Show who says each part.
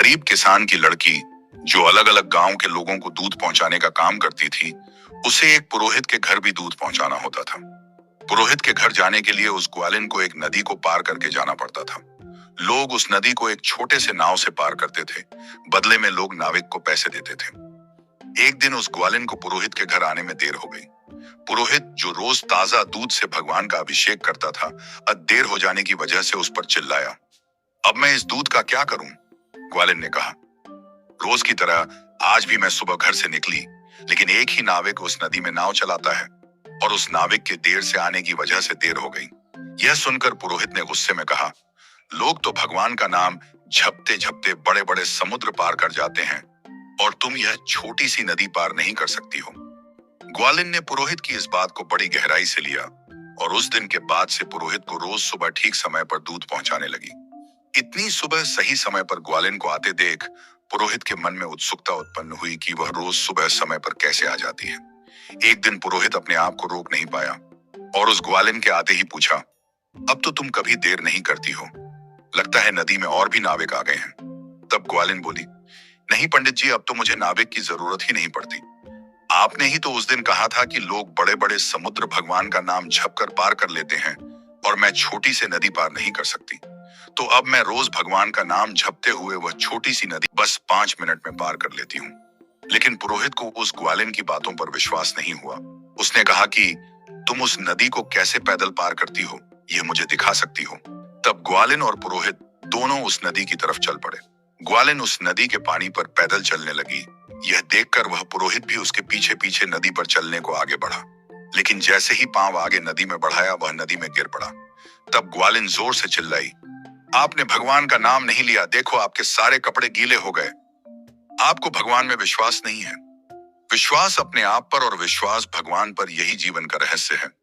Speaker 1: गरीब किसान की लड़की जो अलग अलग गांव के लोगों को दूध पहुंचाने का काम करती थी, उसे एक पुरोहित के घर भी दूध पहुंचाना होता था। पुरोहित के घर जाने के लिए उस ग्वालिन को एक नदी को पार करके जाना पड़ता था। लोग उस नदी को एक छोटे से नाव से पार करते थे। बदले में लोग नाविक को पैसे देते थे। एक दिन उस ग्वालिन को पुरोहित के घर आने में देर हो गई। पुरोहित जो रोज ताजा दूध से भगवान का अभिषेक करता था, अब देर हो जाने की वजह से उस पर चिल्लाया। अब मैं इस दूध का क्या करूं? ग्वालिन ने कहा। रोज की तरह आज भी मैं सुबह घर से निकली, लेकिन एक ही नाविक उस नदी में नाव चलाता है और उस नाविक के देर से आने की वजह से देर हो गई। यह सुनकर पुरोहित ने गुस्से में कहा, लोग तो भगवान का नाम झपते झपते बड़े बड़े समुद्र पार कर जाते हैं और तुम यह छोटी सी नदी पार नहीं कर सकती हो। ग्वालिन ने पुरोहित की इस बात को बड़ी गहराई से लिया और उस दिन के बाद से पुरोहित को रोज सुबह ठीक समय पर दूध पहुंचाने लगी। इतनी सुबह सही समय पर ग्वालिन को आते देख पुरोहित के मन में उत्सुकता उत्पन्न हुई कि वह रोज सुबह समय पर कैसे आ जाती है। एक दिन पुरोहित अपने आप को रोक नहीं पाया और उस ग्वालिन के आते ही पूछा, अब तो तुम कभी देर नहीं करती हो, लगता है नदी में और भी नाविक आ गए हैं। तब ग्वालिन बोली, नहीं पंडित जी, अब तो मुझे नाविक की जरूरत ही नहीं पड़ती। आपने ही तो उस दिन कहा था कि लोग बड़े बड़े समुद्र भगवान का नाम झपकर पार कर लेते हैं और मैं छोटी सी नदी पार नहीं कर सकती। तो अब मैं रोज भगवान का नाम झपते हुए वह छोटी सी नदी बस 5 मिनट में पार कर लेती हूँ। लेकिन पुरोहित को उस ग्वालिन की बातों पर विश्वास नहीं हुआ। उसने कहा कि तुम उस नदी को कैसे पैदल पार करती हो, यह मुझे दिखा सकती हो। तब ग्वालिन और पुरोहित दोनों उस नदी की तरफ चल पड़े। ग्वालिन उस नदी के पानी पर पैदल चलने लगी। यह देखकर वह पुरोहित भी उसके पीछे पीछे नदी पर चलने को आगे बढ़ा। लेकिन जैसे ही पांव आगे नदी में बढ़ाया, वह नदी में गिर पड़ा। तब ग्वालिन जोर से चिल्लाई, आपने भगवान का नाम नहीं लिया, देखो आपके सारे कपड़े गीले हो गए। आपको भगवान में विश्वास नहीं है। विश्वास अपने आप पर और विश्वास भगवान पर, यही जीवन का रहस्य है।